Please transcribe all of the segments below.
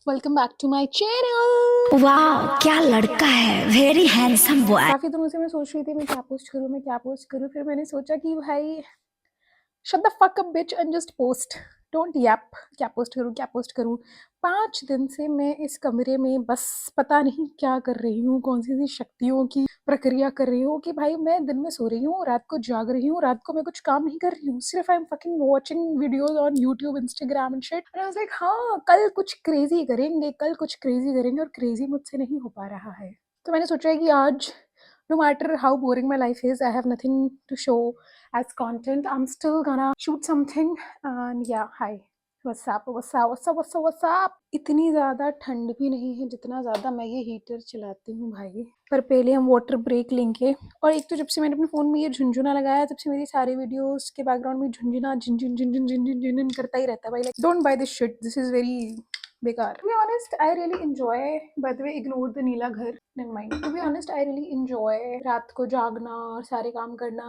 Welcome back to my channel. वाह क्या लड़का है, वेरी हैंडसम बॉय। काफी दिनों से मैं सोच रही थी मैं क्या पोस्ट करूं। फिर मैंने सोचा कि भाई shut the fuck up beach and just post. Don't यैप। क्या पोस्ट करूं। 5 दिन से मैं इस कमरे में बस पता नहीं क्या कर रही हूँ, कौन सी सी शक्तियों की प्रक्रिया कर रही हूँ कि भाई मैं दिन में सो रही हूँ, रात को जाग रही हूँ, रात को मैं कुछ काम नहीं कर रही हूँ, सिर्फ I am fucking watching videos on YouTube, Instagram and shit. And I was like हाँ कल कुछ क्रेजी करेंगे, और क्रेजी मुझसे नहीं हो पा रहा है। तो मैंने सोचा है कि आज no matter how boring my life is, I have nothing to show as content. I'm still gonna shoot something. And yeah, hi. What's up? इतनी ज़्यादा ठंड भी नहीं है जितना ज़्यादा मैं ये हीटर चलाती हूँ भाई। पर पहले हम वाटर ब्रेक लेंगे। और एक तो जब से मैंने अपने फ़ोन में ये झुंझुना लगाया तब से मेरी सारी वीडियोस के बैकग्राउंड में झुंझुना झिन झिन झिन झिन झिन झिन झिन झिन करता ही रहता है भाई। Like don't by this shit, this is very बेकार। To be honest, I really enjoy, by the way, ignore the नीला घर, never mind. To be honest, I really enjoy रात को जागना और सारे काम करना,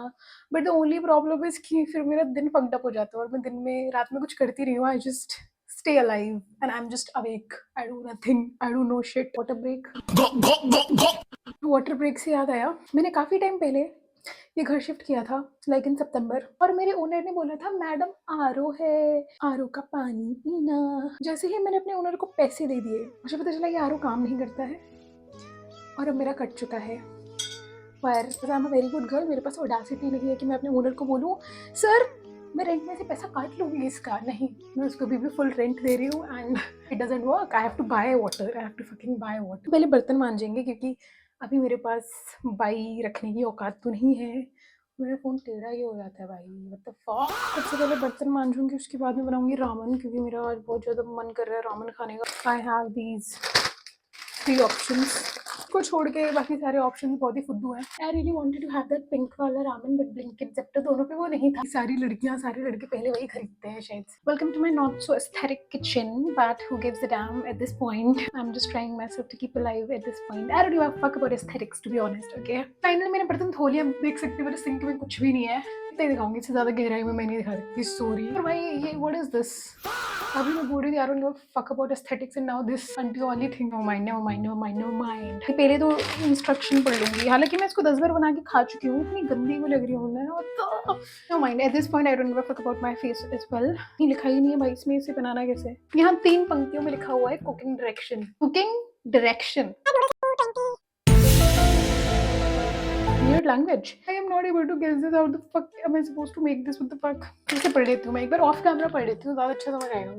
but the only problem is कि फिर मेरा दिन fucked up हो जाता है और मैं दिन में रात में कुछ करती नहीं हूँ। I just stay alive and I'm just awake. I do nothing. I do no shit. Water break. Water break से याद आया, मैंने काफ़ी टाइम पहले ये घर शिफ्ट किया था, लाइक इन सितंबर। और मेरे ओनर ने बोला था मैडम आरओ है, आरओ का पानी पीना। जैसे ही मैंने अपने ओनर को पैसे दे दिए मुझे पता चला कि आरओ काम नहीं करता है और अब मेरा कट चुका है। पर I am a very good girl, मेरे पास ऑडेसिटी नहीं है कि मैं अपने ओनर को बोलूँ सर मैं रेंट में से पैसा काट लूँगी इसका। नहीं, मैं उसको भी फुल रेंट दे रही हूँ and it doesn't work. I have to buy water, I have to fucking buy water. पहले बर्तन मांजेंगे क्योंकि अभी मेरे पास बाई रखने की औकात तो नहीं है। मेरा फ़ोन टेढ़ा ही हो जाता है भाई, व्हाट द फक। सबसे पहले बर्तन मांजूंगी, उसके बाद में बनाऊंगी रामन क्योंकि मेरा आज बहुत ज़्यादा मन कर रहा है रामन खाने का। आई हैव दीज 3 ऑप्शंस को छोड़ के बाकी सारे ऑप्शन बहुत ही फुद्दू हैं। I really wanted to have that pink वाला रामेन बट ब्लिंकिट ज़ेप्टो दोनों पे वो नहीं था। सारी लड़कियां सारे लड़के पहले वही खरीदते हैं शायद। Welcome to my not so aesthetic kitchen, but who gives a damn at this point. I am just trying my self to keep alive at this point. I don't give a fuck about aesthetics to be honest. Okay, finally मैंने बर्तन धो लिया, देख सकते हो मेरे sink में कुछ भी नहीं है। इतना दिखाऊंगी, इससे ज्यादा गहराई में मैं नहीं दिखा सकती, सॉरी। पर भाई ये व्हाट इज दिस। अभी मैं बोल रही थी I don't give a fuck about aesthetics and now this aunty वाली थिंग। No mind. पहले तो इंस्ट्रक्शन पढ़ लूंगी, हालांकि मैं इसको 10 बार बना के खा चुकी हूँ, इतनी गंदी को लग रही हूँ मैं। No mind, at this point I don't give a fuck about my face as well. नहीं लिखा ही नहीं है भाई इसमें, इसे बनाना कैसे। यहाँ 3 पंक्तियों में लिखा हुआ है cooking direction. Weird language. I am not able to guess this. How the fuck am I supposed to make this? What the fuck? कैसे पढ़ लेती हूँ मैं, एक बार ऑफ कैमरा पढ़ लेती हूँ, ज़्यादा अच्छा समझ आएगा।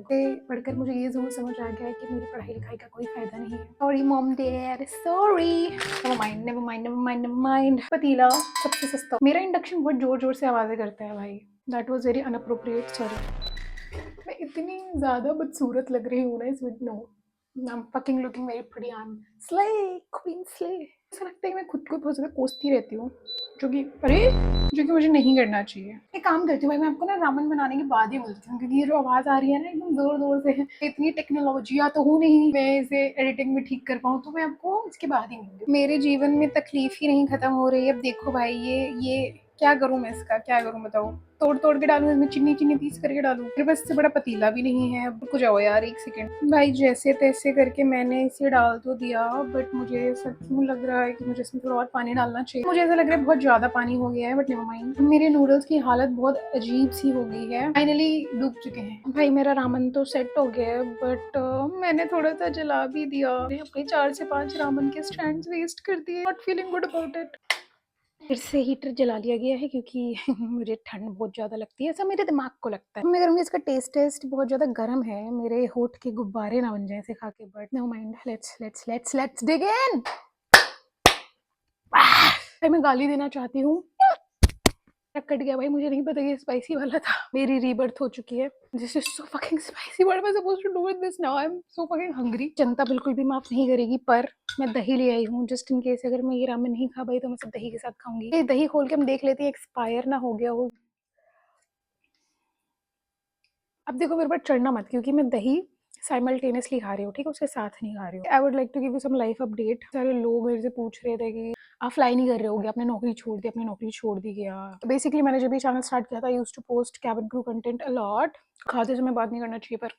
पढ़कर मुझे ये ज़रूर समझ आ गया है कि मेरी पढ़ाई लिखाई का कोई फायदा नहीं है। Sorry mom dad, sorry. Never mind. पतीला सबसे सस्ता। मेरा इंडक्शन बहुत जोर जोर से आवाज़ें करता है भाई। That was very inappropriate, sorry. मैं इतनी ज़्यादा बदसूरत लग रही हूँ ना इस video. No, I'm fucking looking very pretty. I'm slay, queen slay. ऐसा लगता है कि मैं खुद को बहुत ज़्यादा कोसती रहती हूँ, जो कि मुझे नहीं करना चाहिए। एक काम करती हूँ भाई, मैं आपको ना रामेन बनाने के बाद ही मिलती हूँ क्योंकि ये जो आवाज़ आ रही है ना एकदम ज़ोर ज़ोर से है। इतनी टेक्नोलॉजी या तो हूँ नहीं मैं इसे एडिटिंग में ठीक कर पाऊँ, तो मैं आपको इसके बाद ही मिलूँगी। मेरे जीवन में तकलीफ ही नहीं खत्म हो रही है। अब देखो भाई ये क्या करूँ मैं, इसका क्या करूँ बताओ। तोड़ के डालूँ इसमें, चिन्नी पीस करके डालूँ। मेरे पास इससे बड़ा पतीला भी नहीं है। रुक जाओ यार एक सेकंड। भाई जैसे तैसे करके मैंने इसे डाल तो दिया, बट मुझे ऐसा क्यों लग रहा है कि मुझे इसमें थोड़ा और पानी डालना चाहिए। मुझे ऐसा लग रहा है बहुत ज्यादा पानी हो गया है, बट नेवर माइंड। मेरे नूडल्स की हालत बहुत अजीब सी हो गई है, फाइनली डूब चुके हैं। भाई मेरा रामन तो सेट हो गया है, बट मैंने थोड़ा सा जला भी दिया। अपने 4 से 5 रामन के स्टैंड्स वेस्ट कर दिए। Not feeling good about it. फिर से हीटर जला लिया गया है क्योंकि मुझे ठंड बहुत ज़्यादा लगती है, ऐसा मेरे दिमाग को लगता है। मैं करूँगी इसका टेस्ट बहुत ज़्यादा गर्म है, मेरे होठ के गुब्बारे ना बन जाए इसे खा के। But no mind, let's dig in. मैं गाली देना चाहती हूँ, कट गया भाई, मुझे नहीं पता ये स्पाइसी वाला था। मेरी रीबर्थ हो चुकी है। This is so fucking spicy, what am I supposed to do with this now. I am so fucking hungry. जनता बिल्कुल भी माफ नहीं करेगी, पर मैं दही ले आई हूँ जस्ट इन केस अगर मैं ये रामेन नहीं खा पाई तो मैं सब दही के साथ खाऊंगी। ये दही खोल के हम देख लेते हैं एक्सपायर ना हो गया हो। अब देखो मेरे पर चढ़ना मत क्योंकि मैं दही साइमल्टेनियसली खा रही हूँ, ठीक है, उसके साथ नहीं खा रही हूँ। I would like to give you some life update. सारे लोग मेरे से पूछ रहे थे कि आप फ्लाई नहीं कर रहे होगे, आपने नौकरी छोड़ दी क्या। बेसिकली मैंने जब भी चैनल स्टार्ट किया था, used to post cabin crew content a lot. खाते समय बात नहीं करना चाहिए पर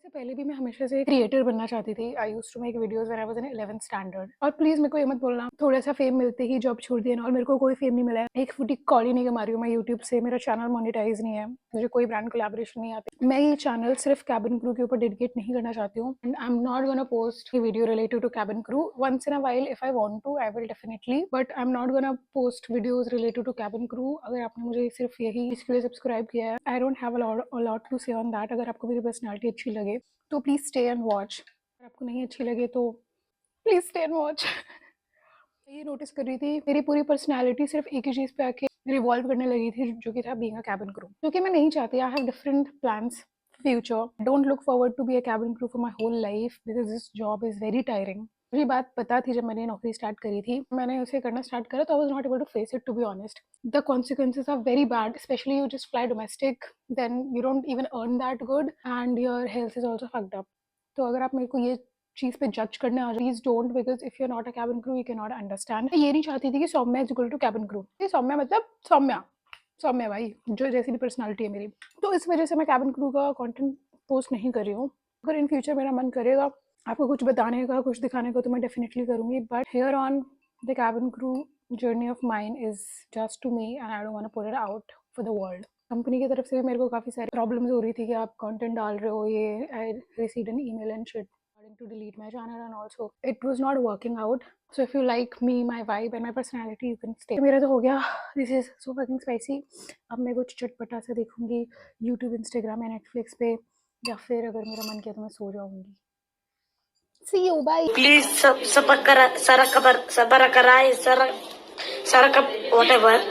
इससे पहले भी मैं हमेशा से क्रिएटर बनना चाहती थी। I used to make videos when I was in 11th standard. और प्लीज मेरे को ये मत बोलना थोड़ा सा फेम मिलते ही जॉब छोड़ दिया ना, और मेरे को कोई फेम नहीं मिला है। एक फुटी कौड़ी नहीं कमा रही हूँ मैं यूट्यूब से, मेरा चैनल मोनेटाइज नहीं है, मुझे कोई ब्रांड कोलैबोरेशन नहीं आती। मैं ये चैनल सिर्फ कैबिन क्रू के ऊपर डेडिकेट नहीं करना चाहती हूँ, and I am not gonna post a video related to cabin crew. Once in a while if I want to I will definitely, but I am not gonna post videos related to cabin crew. अगर आपने मुझे सिर्फ यही इसके लिए subscribe किया है, I don't have a lot to say on that. अगर आपको मेरी पर्सनैलिटी अच्छी लगे तो प्लीज स्टे एंड वॉच, अगर आपको नहीं अच्छी लगे तो प्लीज स्टे एंड वॉच। ये नोटिस कर रही थी मेरी पूरी पर्सनालिटी सिर्फ एक ही चीज़ पे आके रिवॉल्व करने लगी थी, जो कि था बीइंग अ कैबिन क्रू, जो कि मैं नहीं चाहती। I have different plans future, don't look forward to be a cabin crew for my whole life because this job is very tiring. मुझे बात पता थी जब मैंने नौकरी स्टार्ट करी थी, मैंने उसे करना स्टार्ट करा तो I was not able to face it, to be honest. The consequences are very bad, specially you just fly domestic, then you don't even earn that good and your health is also fucked up. तो अगर आप मेरे को ये चीज़ पे जज करने आ जाओ, please don't, because if you are not a cabin crew you can not understand. मैं ये नहीं चाहती थी कि Saumya is equal to cabin crew. ये सौम्या मतलब सौम्या, सौम्या भाई जो जैसी भी पर्सनालिटी है मेरी, तो इस वजह से मैं कैबिन क्रू का कंटेंट पोस्ट नहीं कर रही हूँ। अगर इन फ्यूचर मेरा मन करेगा आपको कुछ बताने का, कुछ दिखाने का, तो मैं डेफिनेटली करूँगी, but here on the cabin crew journey of mine is just to me and I don't want to put it out for the world. Company की तरफ से भी मेरे को काफ़ी सारी प्रॉब्लम्स हो रही थी कि आप कंटेंट डाल रहे हो, ये I received an email and shit to delete my channel, and also it was not working out. So if you like me, my vibe and my personality, you can stay. मेरा तो हो गया, this is so fucking spicy। अब मैं कुछ चटपटा सा देखूंगी YouTube, Instagram या Netflix पे, या फिर अगर मेरा मन किया तो मैं सो जाऊंगी। See you, bye। Please subscribe, whatever.